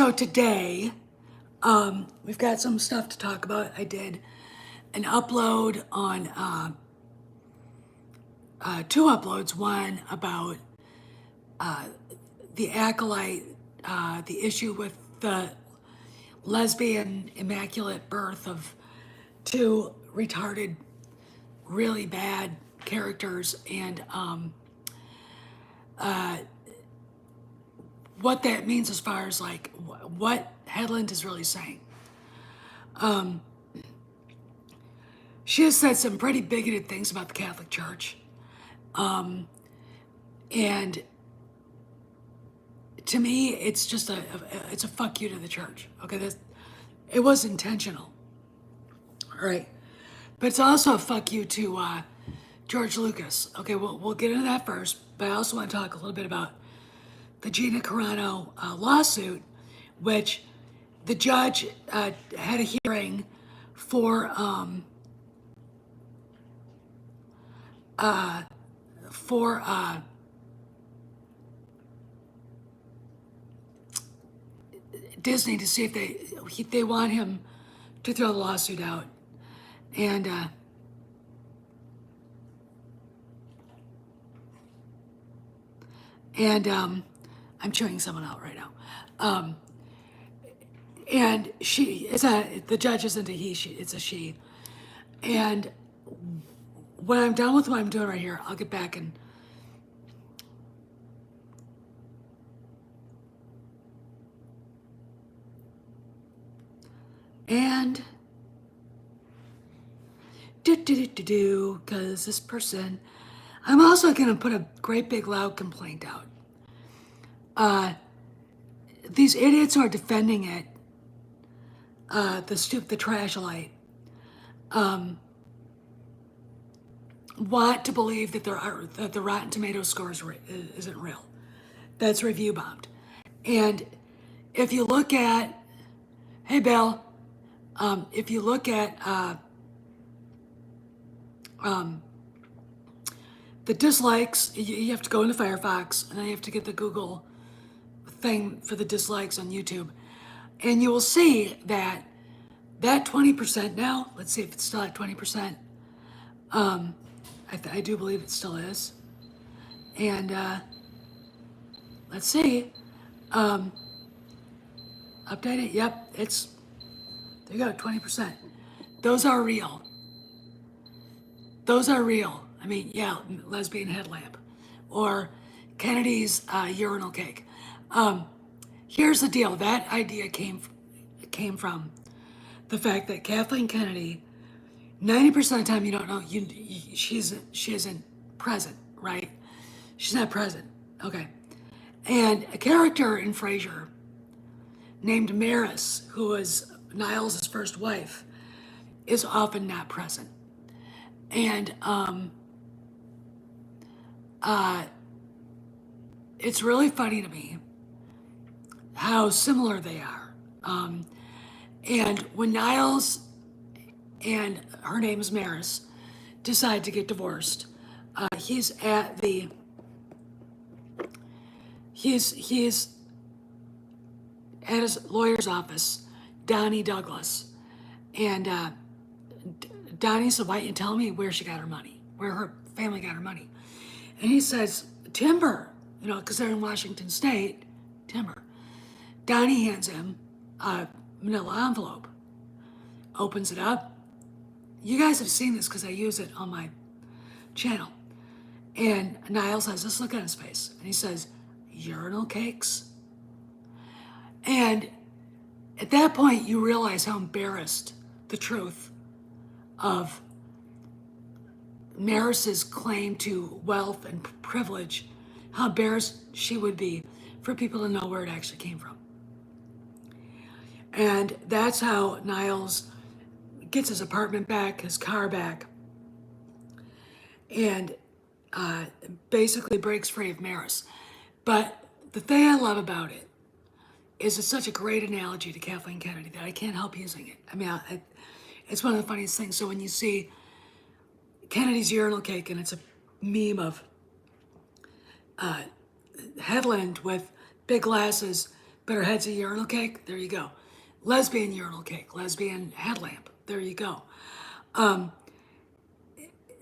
So today, we've got some stuff to talk about. I did an upload on two uploads. One about the Acolyte, the issue with the lesbian immaculate birth of two retarded, really bad characters, and what that means as far as like what Headland is really saying. She has said some pretty bigoted things about the Catholic Church. And to me, it's just it's a fuck you to the church. Okay, it was intentional. All right. But it's also a fuck you to George Lucas. Okay, we'll get into that first, but I also want to talk a little bit about the Gina Carano lawsuit, which the judge had a hearing for Disney to see if they want him to throw the lawsuit out, and I'm chewing someone out right now. And the judge isn't a he, it's a she. And when I'm done with what I'm doing right here, I'll get back and because this person, I'm also going to put a great big loud complaint out. These idiots who are defending it, the Trashlight, want to believe that that the Rotten Tomatoes score isn't real. That's review bombed. And if you look at, hey Bill, if you look at the dislikes, you have to go into Firefox, and then you have to get the Google thing for the dislikes on YouTube, and you will see that 20% now, let's see if it's still at 20%. I do believe it still is. And let's see. Update it. Yep, there you go, 20%. Those are real. Those are real. I mean, yeah, lesbian headlamp, or Kennedy's urinal cake. Here's the deal. That idea came from the fact that Kathleen Kennedy, 90% of the time you don't know, she isn't present, right? She's not present. Okay. And a character in Frasier named Maris, who was Niles' first wife, is often not present. And it's really funny to me how similar they are. And when Niles and her name is Maris decide to get divorced, he's at his lawyer's office, Donnie Douglas, and Donnie said, "Why don't you tell me where she got her money, where her family got her money?" And he says, "Timber, because they're in Washington State, timber." Donnie hands him a manila envelope, opens it up. You guys have seen this because I use it on my channel. And Niles has this look on his face, and he says, "Urinal cakes?" And at that point, you realize how embarrassed the truth of Maris's claim to wealth and privilege, how embarrassed she would be for people to know where it actually came from. And that's how Niles gets his apartment back, his car back, and basically breaks free of Maris. But the thing I love about it is it's such a great analogy to Kathleen Kennedy that I can't help using it. I mean, it's one of the funniest things. So when you see Kennedy's urinal cake, and it's a meme of Headland with big glasses but her head's a urinal cake. There you go. Lesbian urinal cake, lesbian headlamp. There you go.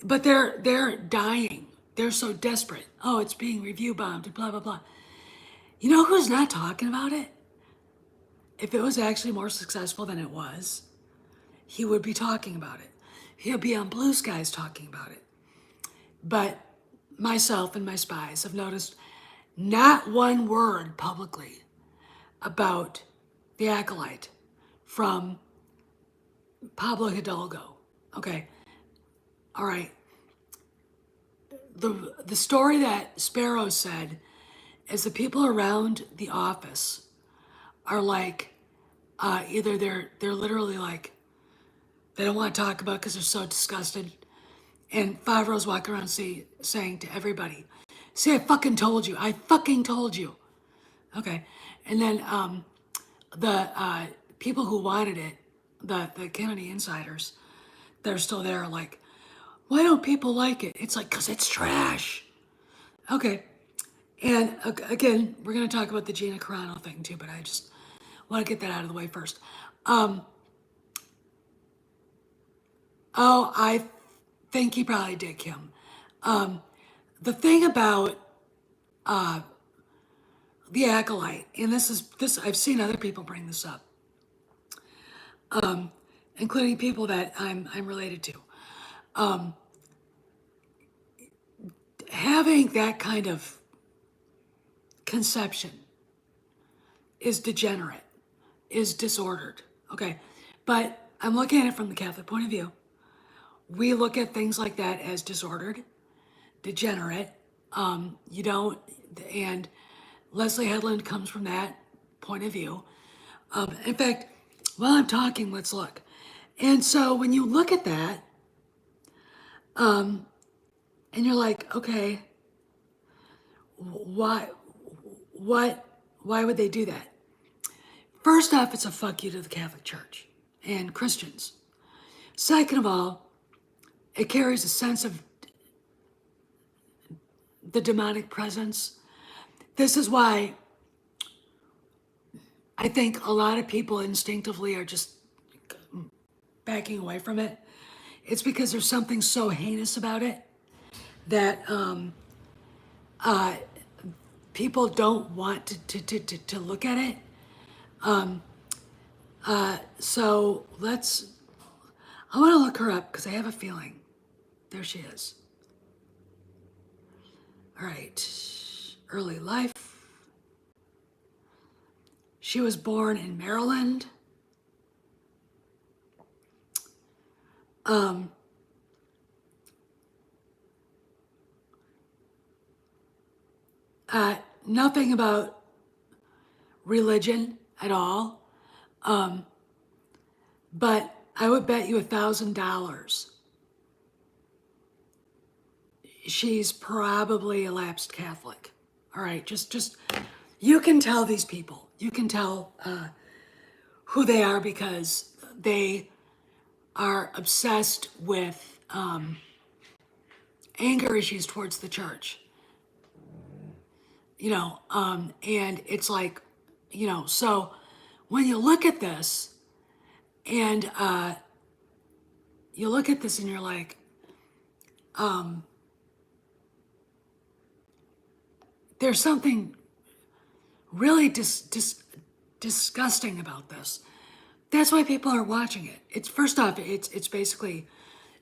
But they're dying. They're so desperate. Oh, it's being review bombed and blah blah blah. You know who's not talking about it? If it was actually more successful than it was, he would be talking about it. He'll be on Blue Skies talking about it. But myself and my spies have noticed not one word publicly about the Acolyte from Pablo Hidalgo. Okay, all right. The story that Sparrow said is the people around the office are like, either they're literally like, they don't want to talk about because they're so disgusted. And Favreau's walking around saying to everybody, see, I fucking told you. I fucking told you. Okay. And then the people who wanted it, the Kennedy insiders, they're still there are like, why don't people like it? It's like, because it's trash. Okay. And again, we're going to talk about the Gina Carano thing too, but I just want to get that out of the way first. I think he probably did, Kim. The thing about the Acolyte, and this I've seen other people bring this up, including people that I'm related to. Having that kind of conception is degenerate, is disordered. Okay, but I'm looking at it from the Catholic point of view. We look at things like that as disordered, degenerate. You don't, and Leslie Headland comes from that point of view. In fact, while I'm talking, let's look. And so when you look at that, and you're like, okay, why would they do that? First off, it's a fuck you to the Catholic Church and Christians. Second of all, it carries a sense of the demonic presence. This is why I think a lot of people instinctively are just backing away from it. It's because there's something so heinous about it that people don't want to look at it. So I want to look her up because I have a feeling. There she is. All right, early life. She was born in Maryland. Nothing about religion at all. But I would bet you $1,000 she's probably a lapsed Catholic. All right, just you can tell these people. You can tell who they are because they are obsessed with anger issues towards the church. And it's like, so when you look at this and you're like, there's something really disgusting about this. That's why people are watching it. It's first off, it's basically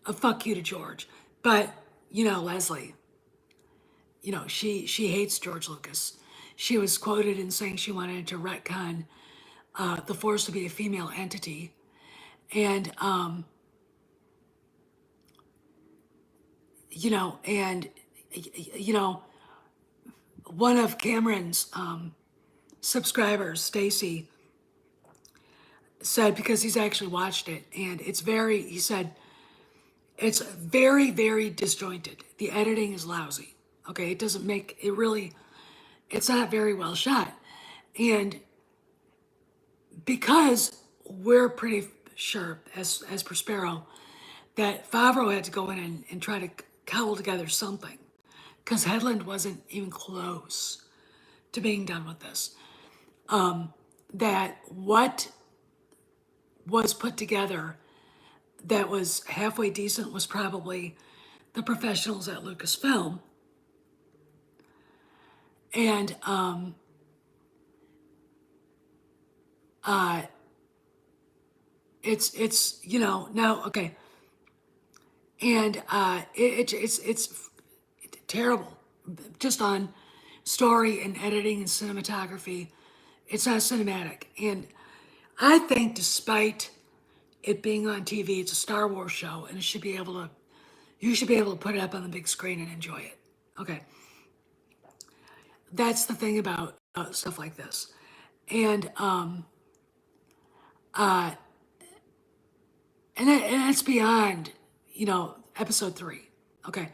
a fuck you to George. But, Leslie, she hates George Lucas. She was quoted in saying she wanted to retcon the Force to be a female entity. And, one of Cameron's subscribers, Stacy, said, because he's actually watched it, and he said, it's very, very disjointed. The editing is lousy. Okay, it doesn't make, it's not very well shot. And because we're pretty sure, as per Sparrow, that Favreau had to go in and try to cobble together something, because Headland wasn't even close to being done with this. that what was put together that was halfway decent was probably the professionals at Lucasfilm. And it's now okay, and it's terrible, just on story and editing and cinematography. It's not cinematic, and I think despite it being on TV, it's a Star Wars show, and you should be able to put it up on the big screen and enjoy it. Okay, that's the thing about stuff like this, and and that's beyond, episode 3. Okay,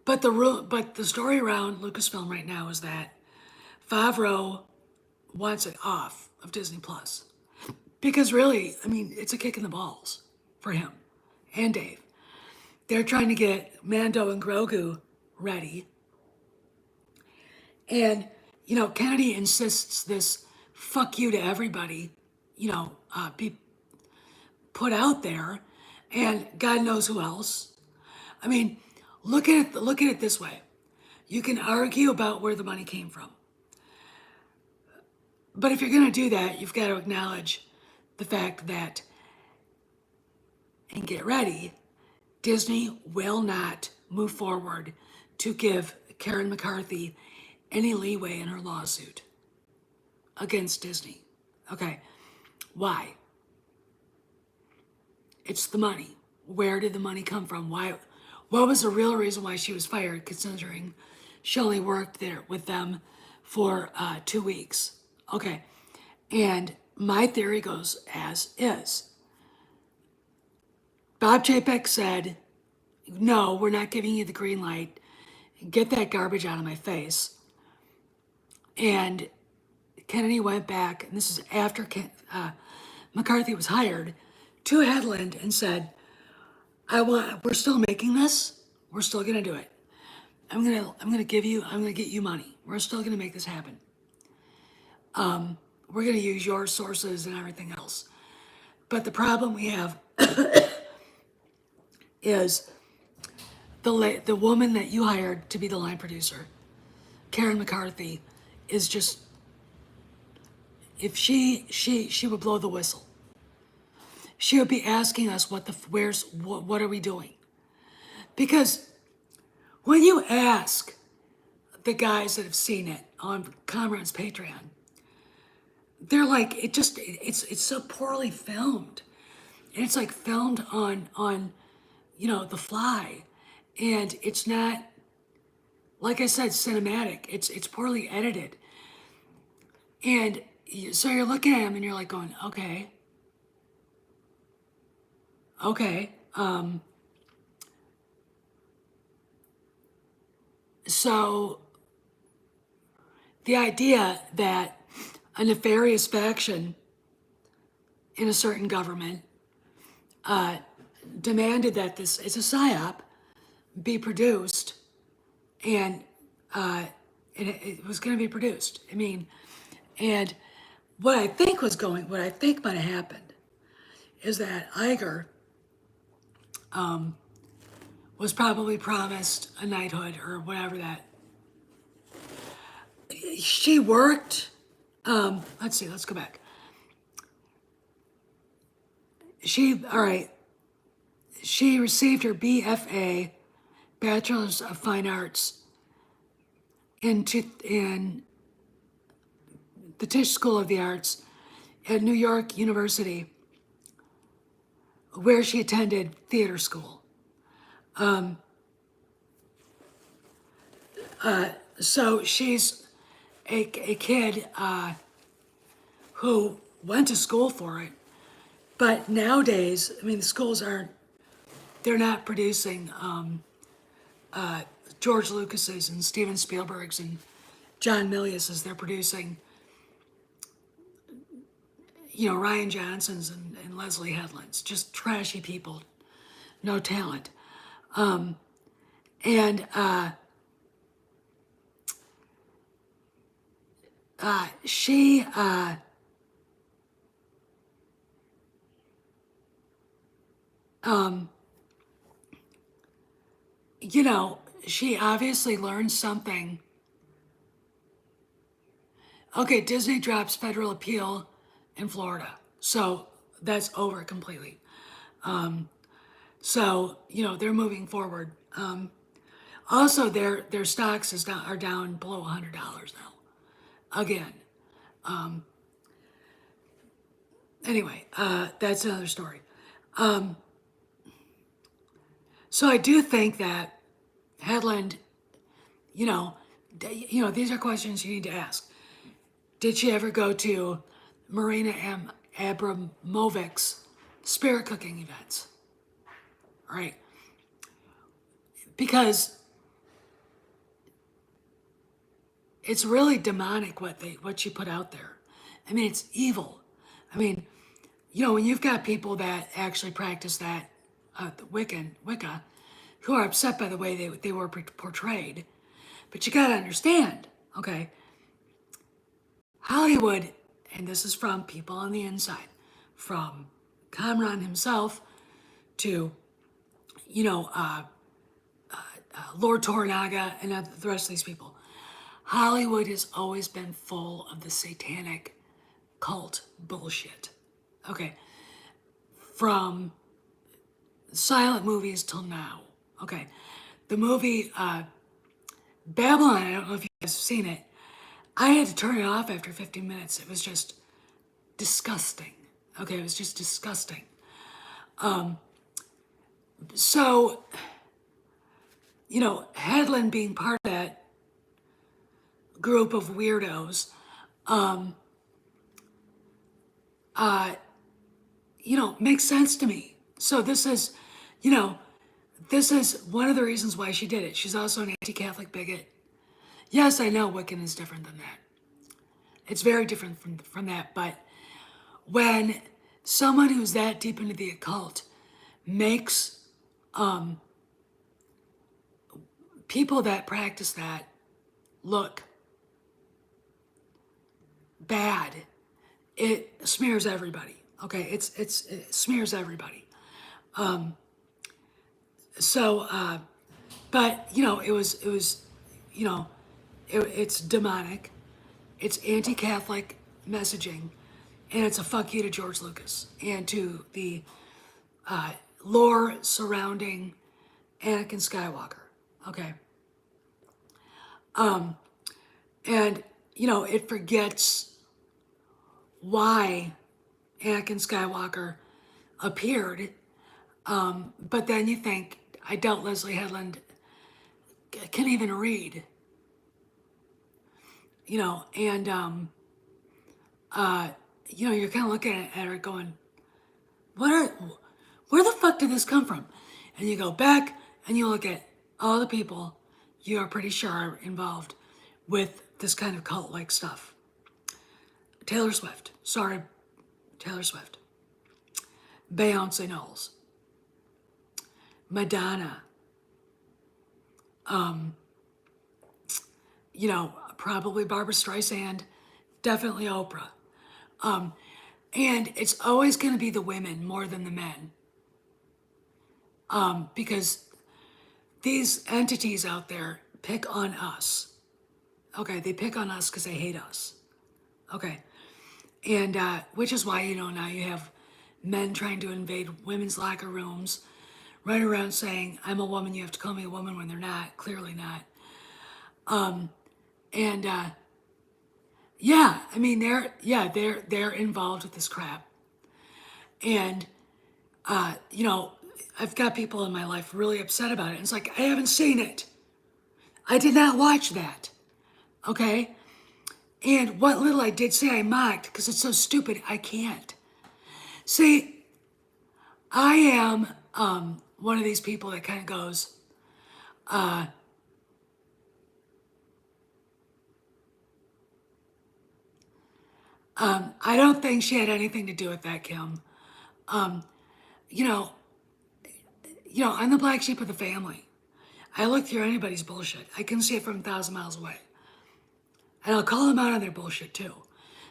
but the story around Lucasfilm right now is that Favreau wants it off of Disney Plus because really, I mean, it's a kick in the balls for him and Dave. They're trying to get Mando and Grogu ready, and Kennedy insists this "fuck you" to everybody, be put out there, and God knows who else. I mean, look at it this way. You can argue about where the money came from. But if you're going to do that, you've got to acknowledge the fact that, and get ready, Disney will not move forward to give Karen McCarthy any leeway in her lawsuit against Disney. Okay, why? It's the money. Where did the money come from? Why? What was the real reason why she was fired, considering she only worked there with them for 2 weeks? Okay, and my theory goes as is. Bob Chapek said, "No, we're not giving you the green light. Get that garbage out of my face." And Kennedy went back, and this is after McCarthy was hired, to Headland and said, we're still making this. We're still gonna do it. I'm gonna get you money. We're still gonna make this happen. We're gonna use your sources and everything else. But the problem we have is the woman that you hired to be the line producer, Karen McCarthy, is just, if she would blow the whistle. She would be asking us what are we doing? Because when you ask the guys that have seen it on Comrade's Patreon, they're like, it's so poorly filmed. And it's like filmed on the fly. And it's not, like I said, cinematic. It's poorly edited. And so you're looking at him and you're like going, okay. So the idea that a nefarious faction in a certain government demanded that it's a psyop, be produced, and it was going to be produced. I mean, and what I think might have happened is that Iger was probably promised a knighthood or whatever that. She worked, let's see, let's go back. She received her BFA, Bachelor's of Fine Arts, in the Tisch School of the Arts at New York University, where she attended theater school. So she's a kid who went to school for it, but nowadays, I mean, the schools they're not producing George Lucas's and Steven Spielberg's and John Milius's. They're producing, Ryan Johnson's and Leslie Headland's, just trashy people, no talent. And She, um, you know, she obviously learned something. Okay, Disney drops federal appeal in Florida. So that's over completely. So, they're moving forward. Also, their stocks are down below $100 now. Again. Anyway, that's another story. So I do think that Headland, you know, these are questions you need to ask. Did she ever go to Marina Abramovic's spirit cooking events? Right? Because it's really demonic what she put out there. I mean, it's evil. I mean, when you've got people that actually practice that, the Wicca, who are upset by the way they were portrayed, but you got to understand, okay, Hollywood, and this is from people on the inside, from Kamran himself to, you know, uh, Lord Toranaga and the rest of these people. Hollywood has always been full of the satanic cult bullshit. Okay. From silent movies till now. Okay. The movie Babylon, I don't know if you guys have seen it. I had to turn it off after 15 minutes. It was just disgusting. Okay, it was just disgusting. So, Headland being part of that group of weirdos, makes sense to me. So this is one of the reasons why she did it. She's also an anti-Catholic bigot. Yes, I know Wiccan is different than that. It's very different from that, but when someone who's that deep into the occult makes people that practice that look bad, it smears everybody. Okay, it smears everybody. But it's demonic, it's anti-Catholic messaging, and it's a fuck you to George Lucas and to the lore surrounding Anakin Skywalker. Okay, and it forgets why Anakin Skywalker appeared. But then you think, I doubt Leslie Headland can even read. And you're kind of looking at her going, where the fuck did this come from? And you go back and you look at all the people you are pretty sure are involved with this kind of cult-like stuff. Taylor Swift. Sorry, Taylor Swift. Beyonce Knowles. Madonna. Probably Barbara Streisand. Definitely Oprah. And it's always going to be the women more than the men. Because these entities out there pick on us. Okay, they pick on us because they hate us. Okay. And which is why, now you have men trying to invade women's locker rooms, running around saying, I'm a woman, you have to call me a woman, when they're not, clearly not. Yeah, I mean, they're involved with this crap. And, I've got people in my life really upset about it. And it's like, I haven't seen it. I did not watch that. Okay? And what little I did say, I mocked because it's so stupid, I can't. See, I am one of these people that kind of goes, I don't think she had anything to do with that, Kim. You know, I'm the black sheep of the family. I look through anybody's bullshit. I can see it from 1,000 miles away. And I'll call them out on their bullshit too.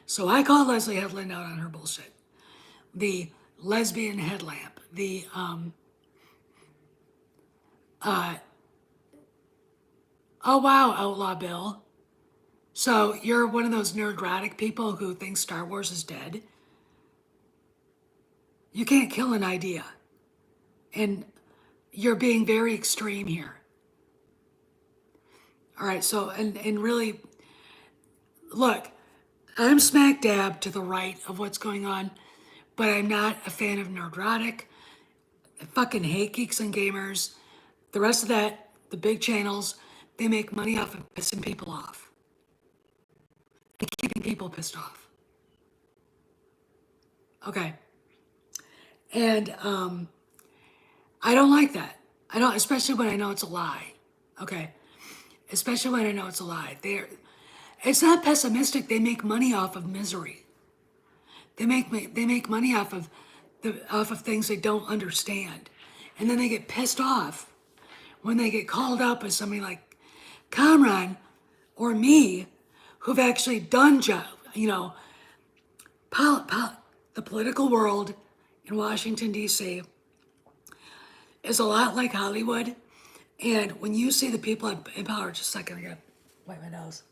So I called Leslie Headland out on her bullshit. The lesbian headlamp, oh wow, Outlaw Bill. So you're one of those neurotic people who thinks Star Wars is dead? You can't kill an idea. And you're being very extreme here. All right, so, and really, look, I'm smack dab to the right of what's going on, but I'm not a fan of neurotic. I fucking hate geeks and gamers. The rest of that, the big channels, they make money off of pissing people off and keeping people pissed off. Okay. And I don't like that. I don't, especially when I know it's a lie. Okay. Especially when I know it's a lie. It's not pessimistic. They make money off of misery. They make money off of things they don't understand, and then they get pissed off when they get called up as somebody like Kamran or me, who've actually done the political world in Washington D.C. is a lot like Hollywood. And when you see the people in power, just a second, I gotta wipe my nose.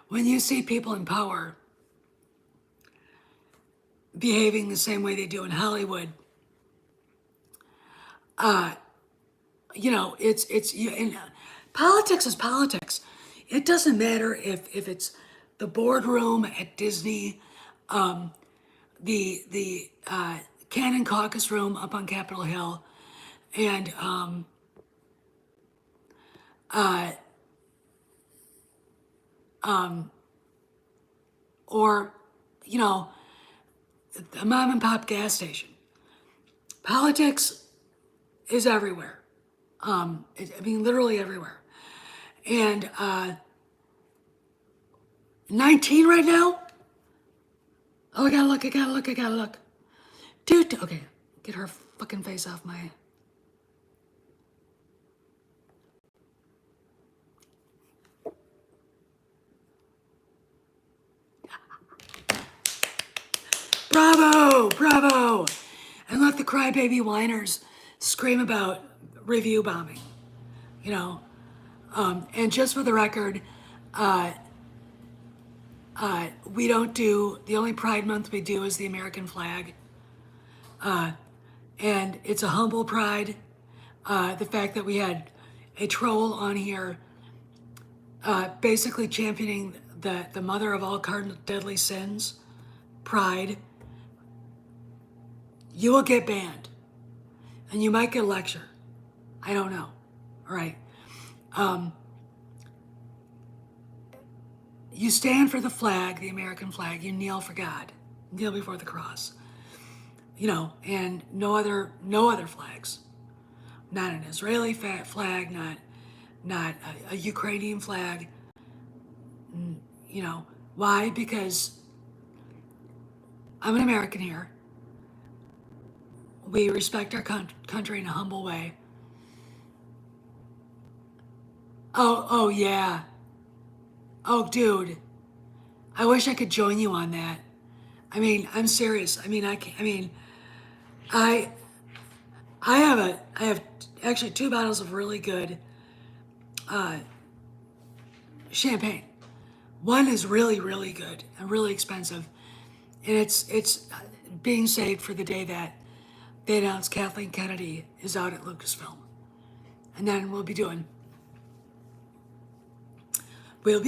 When you see people in power behaving the same way they do in Hollywood, and politics is politics. It doesn't matter if it's the boardroom at Disney, the Cannon Caucus Room up on Capitol Hill, and or a mom and pop gas station. Politics is everywhere. Literally everywhere. And 19 right now? Oh, I gotta look. Dude, okay, get her fucking face off my... Bravo! And let the crybaby whiners scream about review bombing, And just for the record, we don't do, the only Pride Month we do is the American flag. And it's a humble pride. The fact that we had a troll on here basically championing the mother of all cardinal deadly sins, pride. You will get banned. And you might get a lecture. I don't know. All right. You stand for the flag, the American flag. You kneel for God. Kneel before the cross. And no other flags. Not an Israeli flag, not a Ukrainian flag. Why? Because I'm an American here. We respect our country in a humble way. Oh yeah. Oh, dude. I wish I could join you on that. I'm serious. I have actually 2 bottles of really good champagne. One is really, really good and really expensive, and it's being saved for the day that they announced Kathleen Kennedy is out at Lucasfilm, and then we'll be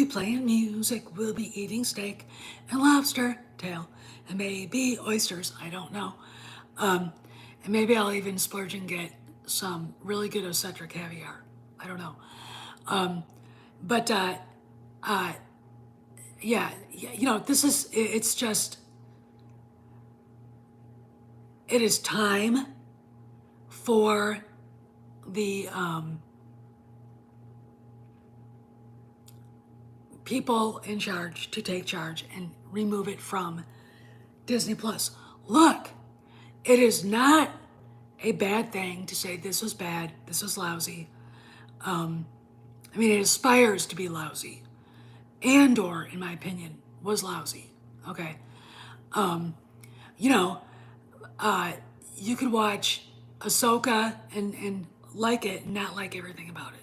playing music, we'll be eating steak and lobster tail, and maybe oysters, I don't know. And maybe I'll even splurge and get some really good Ocetra caviar. I don't know. It is time for the people in charge to take charge and remove it from Disney Plus. Look, it is not a bad thing to say this was bad, this was lousy. It aspires to be lousy. Andor, in my opinion, was lousy. Okay. You know, you could watch Ahsoka and like it and not like everything about it.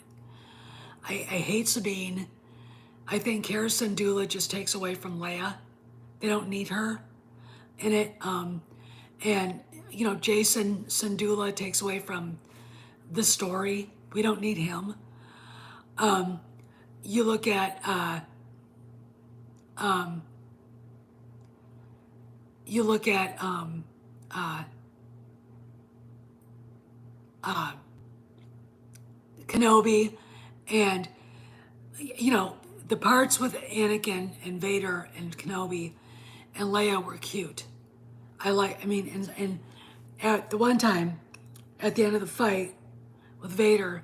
I hate Sabine. I think Cara Syndulla just takes away from Leia. They don't need her in it. And, Jason Syndulla takes away from the story. We don't need him. You look at, you look at, Kenobi, and the parts with Anakin and Vader and Kenobi and Leia were cute. And at the one time, at the end of the fight with Vader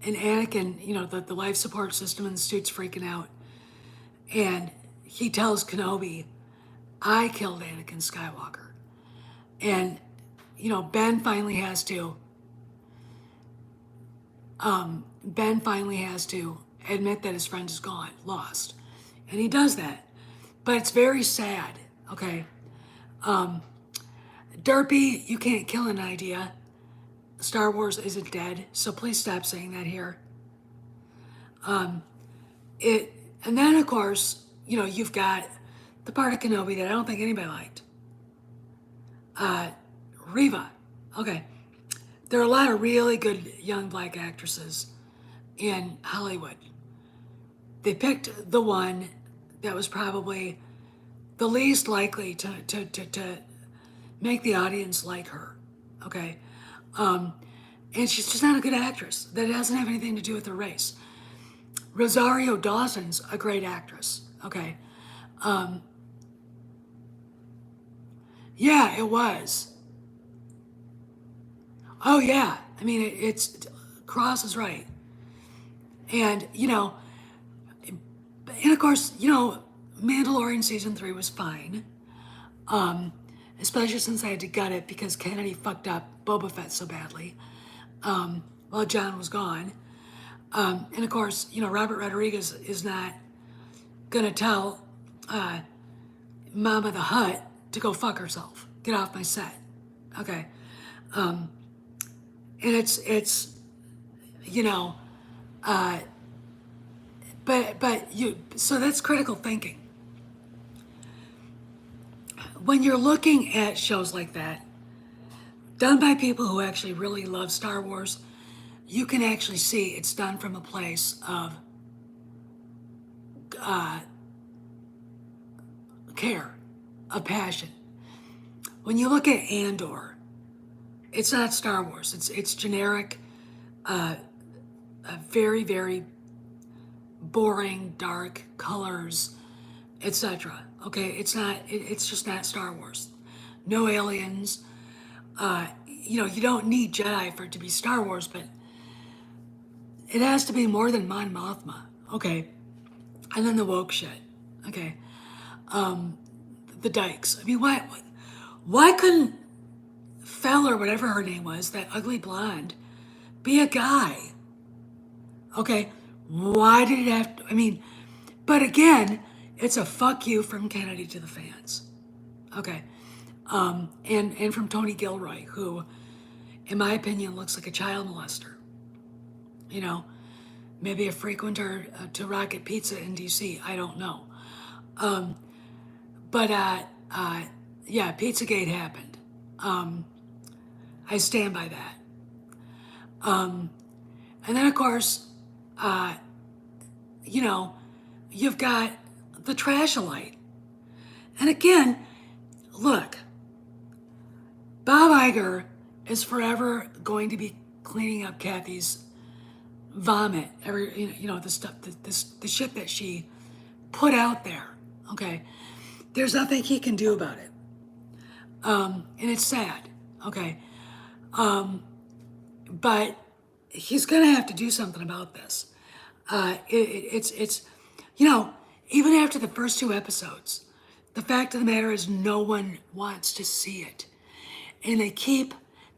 and Anakin, the life support system in the suit's freaking out, and he tells Kenobi, "I killed Anakin Skywalker," and Ben finally has to. Ben finally has to admit that his friend is gone, lost. And he does that. But it's very sad, okay? Derpy, you can't kill an idea. Star Wars isn't dead, so please stop saying that here. And then, of course, you've got the part of Kenobi that I don't think anybody liked. Reva. Okay. There are a lot of really good young black actresses in Hollywood. They picked the one that was probably the least likely to make the audience like her, okay? And she's just not a good actress. That doesn't have anything to do with her race. Rosario Dawson's a great actress, okay? Yeah, it was. Oh yeah, I mean it's Cross is right, and of course Mandalorian season 3 was fine, especially since I had to gut it because Kennedy fucked up Boba Fett so badly, while John was gone, and of course Robert Rodriguez is not gonna tell Mama the Hutt to go fuck herself, get off my set, okay. And it's so that's critical thinking. When you're looking at shows like that, done by people who actually really love Star Wars, you can actually see it's done from a place of care, of passion. When you look at Andor, it's not Star Wars. It's generic, very, very boring, dark colors, etc. Okay, it's not. It's just not Star Wars. No aliens. You don't need Jedi for it to be Star Wars, but it has to be more than Mon Mothma. Okay, and then the woke shit. Okay, the dykes. I mean, why couldn't Fell or whatever her name was, that ugly blonde, be a guy? Okay, why did it have to, but again, it's a fuck you from Kennedy to the fans. Okay, and from Tony Gilroy, who, in my opinion, looks like a child molester. Maybe a frequenter to Rocket Pizza in DC, I don't know. But yeah, Pizzagate happened. I stand by that. And then, of course, you've got the Trashalight. And again, look, Bob Iger is forever going to be cleaning up Kathy's vomit, the stuff, the shit that she put out there. Okay, there's nothing he can do about it, and it's sad. Okay, but he's gonna have to do something about this. It's even after the first 2 episodes, the fact of the matter is no one wants to see it, and they keep.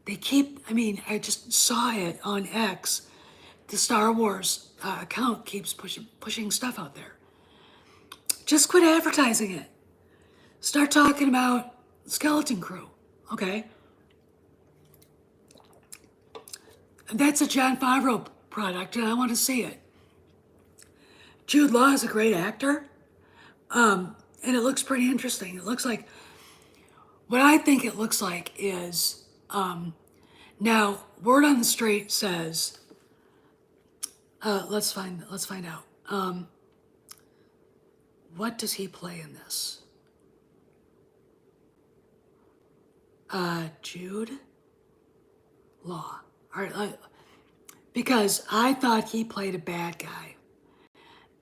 I just saw it on X. The Star Wars account keeps pushing stuff out there. Just quit advertising it. Start talking about Skeleton Crew, okay? That's a Jon Favreau product, and I want to see it. Jude Law is a great actor, and it looks pretty interesting. It looks like, what I think it looks like is, now, word on the street says, let's find out. What does he play in this? Jude Law. All right, because I thought he played a bad guy,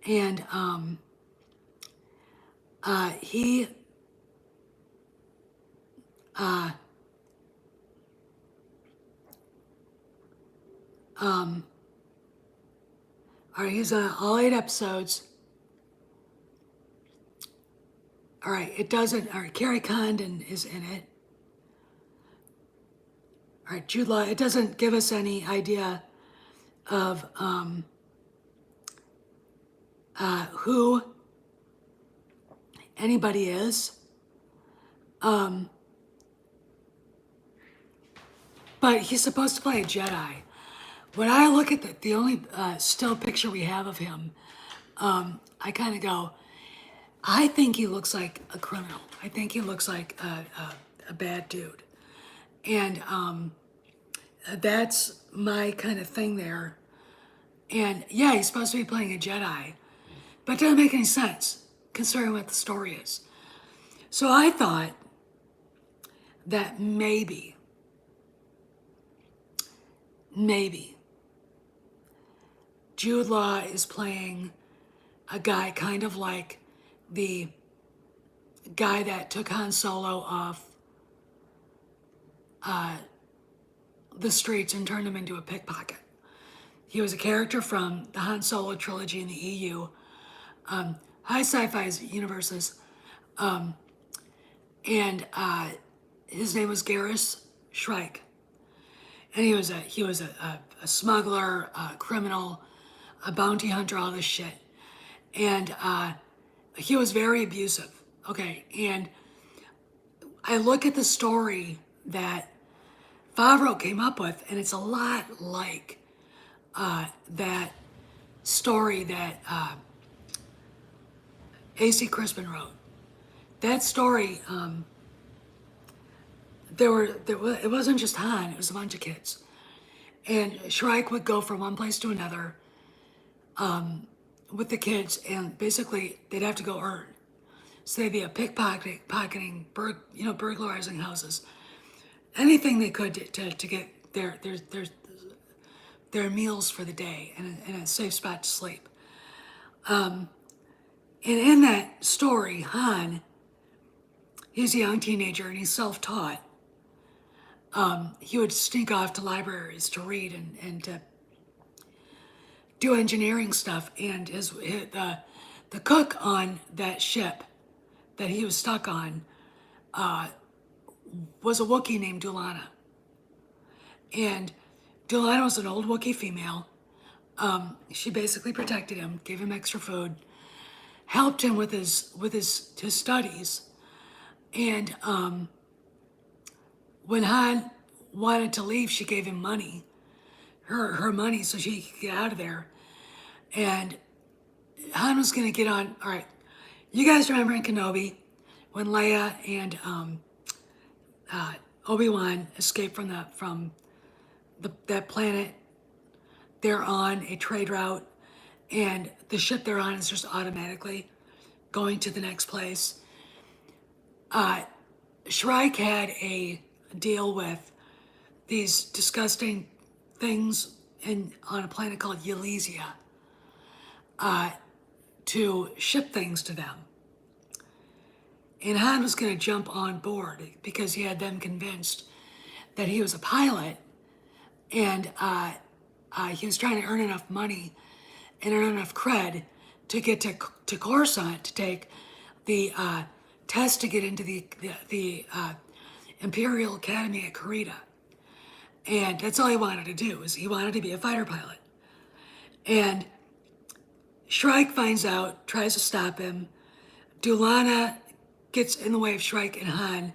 and he all right, he's on all 8 episodes. All right, it doesn't. All right, Carrie Condon is in it. All right, Jude Law. It doesn't give us any idea of who anybody is. But he's supposed to play a Jedi. When I look at the only still picture we have of him, I kind of go, I think he looks like a criminal. I think he looks like a bad dude. And that's my kind of thing there. And yeah, he's supposed to be playing a Jedi, but it doesn't make any sense considering what the story is. So I thought that maybe Jude Law is playing a guy kind of like the guy that took Han Solo off the streets and turned him into a pickpocket. He was a character from the Han Solo trilogy in the EU, high sci-fi universes, and his name was Garrus Shrike, and he was a smuggler, a criminal, a bounty hunter, all this shit, and he was very abusive. Okay, and I look at the story that Favreau came up with, and it's a lot like that story that A.C. Crispin wrote. That story, it wasn't just Han, it was a bunch of kids. And Shrike would go from one place to another with the kids, and basically they'd have to go earn. So they'd be a pickpocketing, burglarizing houses, anything they could to get their meals for the day and a safe spot to sleep. And in that story, Han, he's a young teenager and he's self-taught. He would sneak off to libraries to read and to do engineering stuff. And the cook on that ship that he was stuck on was a Wookiee named Dulana. And Dulana was an old Wookiee female. She basically protected him, gave him extra food, helped him with his studies. And when Han wanted to leave, she gave him money, her money, so she could get out of there. And Han was gonna get on. All right, you guys remember in Kenobi when Leia and Obi-Wan escaped from that planet? They're on a trade route, and the ship they're on is just automatically going to the next place. Shrike had a deal with these disgusting things on a planet called Ylesia to ship things to them. And Han was going to jump on board because he had them convinced that he was a pilot, and he was trying to earn enough money and earn enough cred to get to Coruscant to take the test to get into the Imperial Academy at Karita. And that's all he wanted to do, is he wanted to be a fighter pilot. And Shrike finds out, tries to stop him. Dulana gets in the way of Shrike and Han.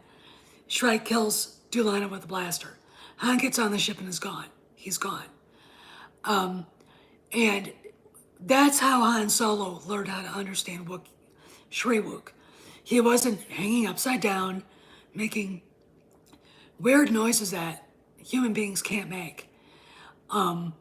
Shrike kills Dulana with a blaster. Han gets on the ship and is gone. He's gone. And that's how Han Solo learned how to understand Shriwook. He wasn't hanging upside down, making weird noises that human beings can't make. And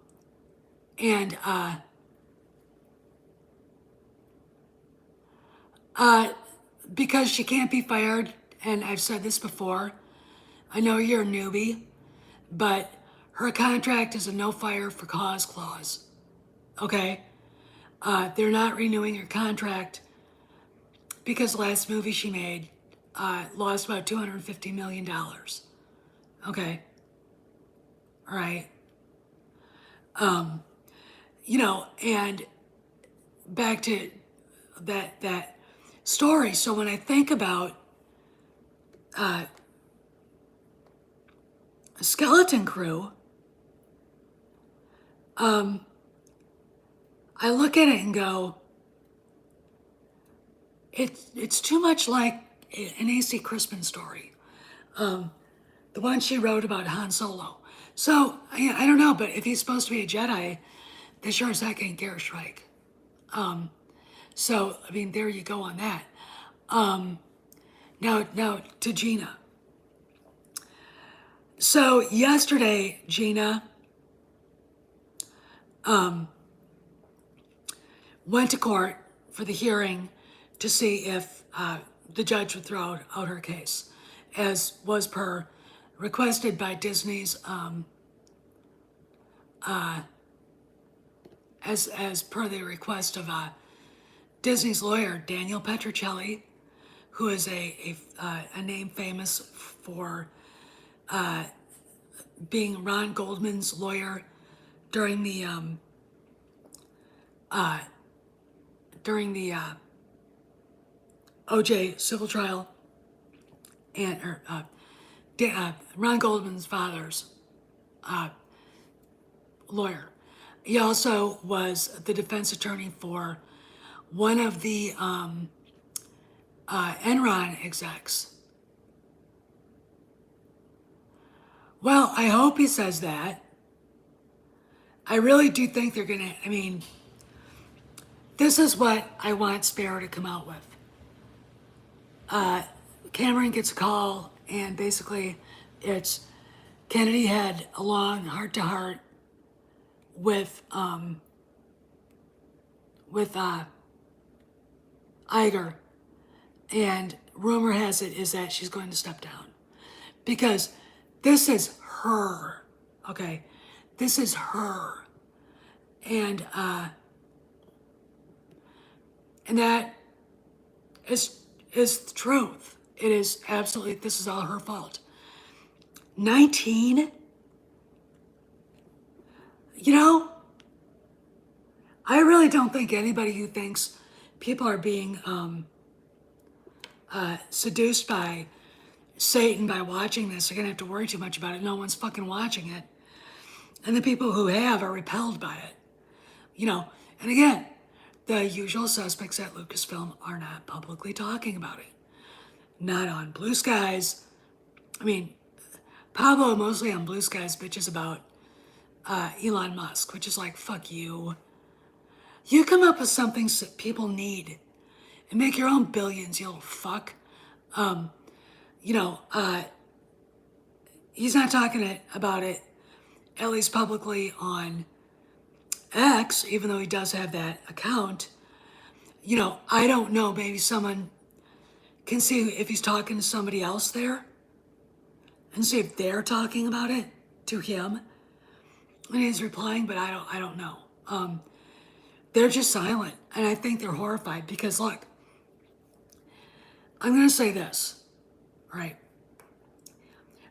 because she can't be fired, and I've said this before, I know you're a newbie, but her contract is a no fire for cause clause. Okay? They're not renewing her contract because the last movie she made lost about $250 million. Okay? All right? And back to that story. So when I think about a Skeleton Crew, I look at it and go, it's too much like an A.C. Crispin story, the one she wrote about Han Solo. So I don't know, but if he's supposed to be a Jedi, they sure as heck ain't Garrett Shrike. So I mean, there you go on that. Now to Gina. So yesterday, Gina went to court for the hearing to see if the judge would throw out her case, as was requested by Disney's as per the request of Disney's lawyer Daniel Petrocelli, who is a name famous for being Ron Goldman's lawyer during the O.J. civil trial, and Ron Goldman's father's lawyer. He also was the defense attorney for one of the Enron execs. Well, I hope he says that. I really do think they're gonna, I mean, this is what I want Sparrow to come out with. Cameron gets a call, and basically it's Kennedy had a long heart-to-heart with Iger, and rumor has it is that she's going to step down because this is her, okay? This is her, and that is the truth. It is absolutely, this is all her fault. 19? You know, I really don't think anybody who thinks people are being seduced by Satan by watching this are gonna have to worry too much about it. No one's fucking watching it. And the people who have are repelled by it. And again, the usual suspects at Lucasfilm are not publicly talking about it. Not on Blue Skies. I mean, Pablo mostly on Blue Skies bitches about Elon Musk, which is like, fuck you. You come up with something that people need and make your own billions, you little fuck. He's not talking about it, at least publicly on X, even though he does have that account. I don't know, maybe someone can see if he's talking to somebody else there and see if they're talking about it to him. And he's replying, but I don't know. They're just silent, and I think they're horrified because, look, I'm going to say this, right?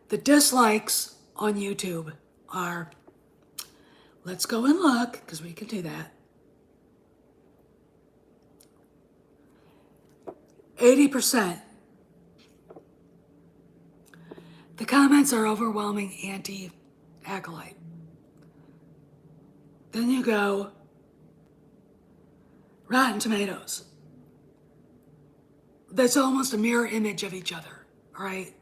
The dislikes on YouTube are, let's go and look, because we can do that. 80%. The comments are overwhelming anti-Acolyte. Then you go Rotten Tomatoes. that's almost a mirror image of each other. All right.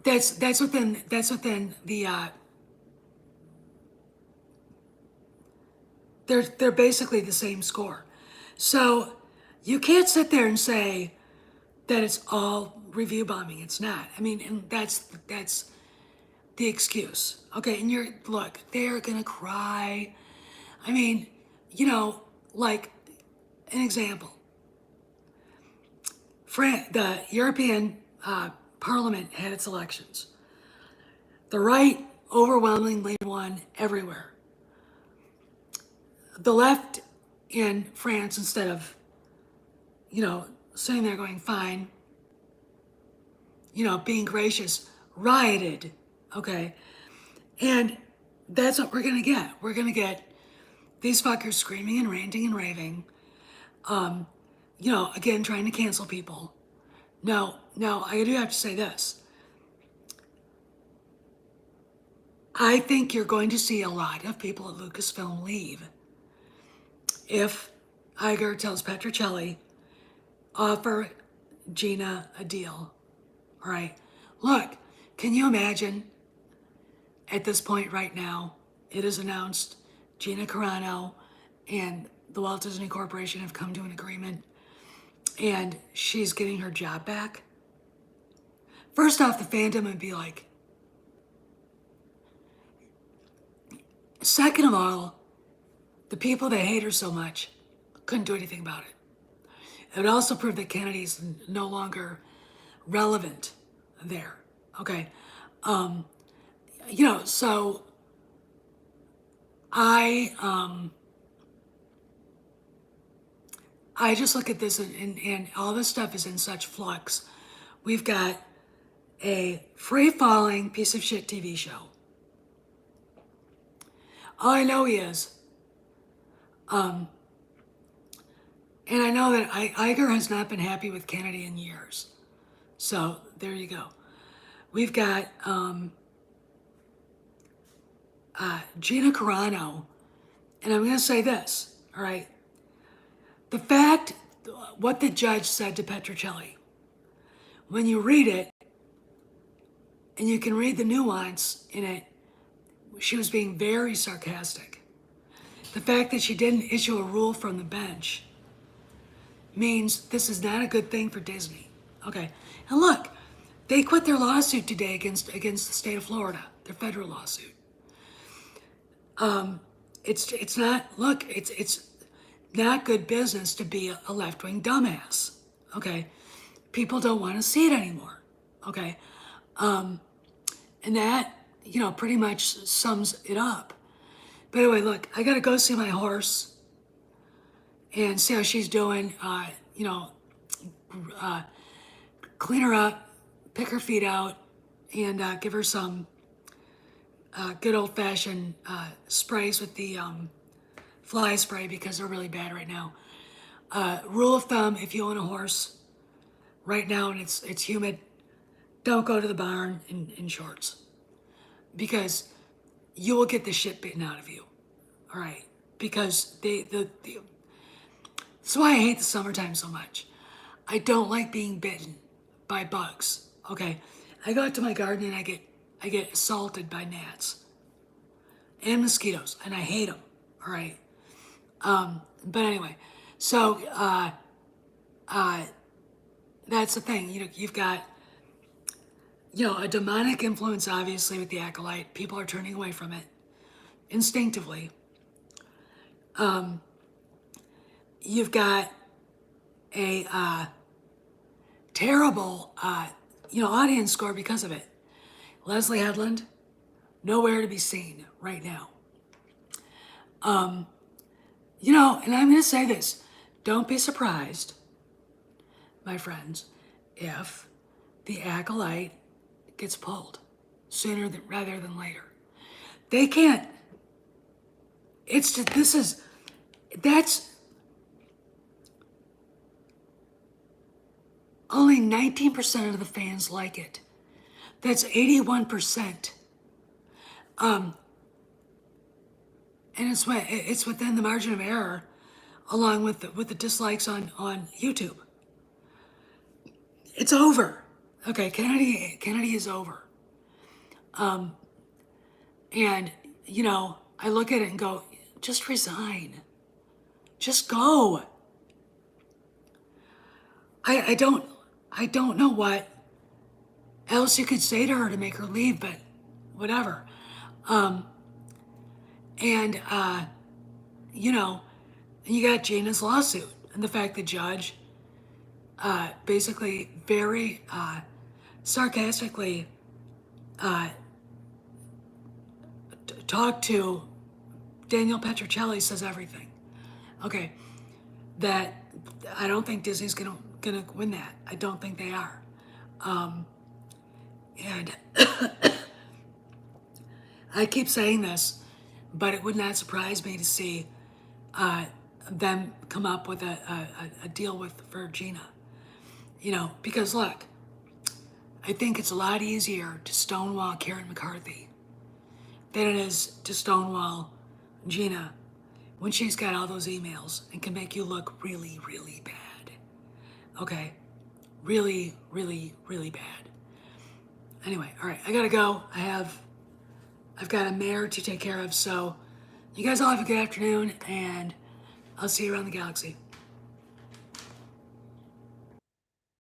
That's within the they're basically the same score. So you can't sit there and say that it's all review bombing. It's not. I mean, and that's the excuse. Okay, and look, they're gonna cry. I mean, like an example. The European Parliament had its elections. The right overwhelmingly won everywhere. The left in France, instead of, sitting there going, fine, being gracious, rioted, okay? And that's what we're gonna get. We're gonna get these fuckers screaming and ranting and raving, again, trying to cancel people. No, I do have to say this. I think you're going to see a lot of people at Lucasfilm leave if Iger tells Petrocelli, offer Gina a deal. All right. Look, can you imagine at this point right now, it is announced Gina Carano and the Walt Disney Corporation have come to an agreement and she's getting her job back? First off, the fandom would be like, second of all, the people that hate her so much couldn't do anything about it. It would also prove that Kennedy's no longer relevant there. Okay. So I just look at this and all this stuff is in such flux. We've got a free-falling piece of shit TV show. All I know is, and I know that Iger has not been happy with Kennedy in years. So there you go. We've got Gina Carano, and I'm going to say this, all right? The fact, what the judge said to Petrocelli, when you read it, and you can read the nuance in it, she was being very sarcastic. The fact that she didn't issue a rule from the bench means this is not a good thing for Disney. Okay, and look, they quit their lawsuit today against the state of Florida, their federal lawsuit. It's not good business to be a left-wing dumbass. Okay, people don't want to see it anymore. Okay, and that pretty much sums it up. But anyway, look, I gotta go see my horse and see how she's doing. Clean her up, pick her feet out, and give her some good old-fashioned sprays with the fly spray because they're really bad right now. Rule of thumb: if you own a horse right now and it's humid, don't go to the barn in shorts because you will get the shit bitten out of you. All right, because that's why I hate the summertime so much. I don't like being bitten by bugs. Okay, I go out to my garden and I get assaulted by gnats and mosquitoes, and I hate them. All right, but anyway, so that's the thing. You've got a demonic influence, obviously, with the Acolyte. People are turning away from it instinctively. You've got a terrible, audience score because of it. Leslie Headland, nowhere to be seen right now. And I'm going to say this. Don't be surprised, my friends, if the Acolyte gets pulled sooner rather than later. They can't. It's just, that's only 19% of the fans like it. That's 81%. And it's within the margin of error along with the dislikes on YouTube. It's over. Okay, Kennedy is over. And you know, I look at it and go, just resign. Just go. I don't know what else you could say to her to make her leave, but whatever. And you know, you got Gina's lawsuit and the fact the judge basically very sarcastically talked to Daniel Petrocelli, says everything. Okay, that I don't think Disney's gonna win that. I don't think they are. And I keep saying this, but it would not surprise me to see them come up with a deal for Gina. You know, because look, I think it's a lot easier to stonewall Karen McCarthy than it is to stonewall Gina when she's got all those emails and can make you look really, really bad. Okay? Really, really, really bad. Anyway, all right, I gotta go. I've got a mare to take care of, so you guys all have a good afternoon, and I'll see you around the galaxy.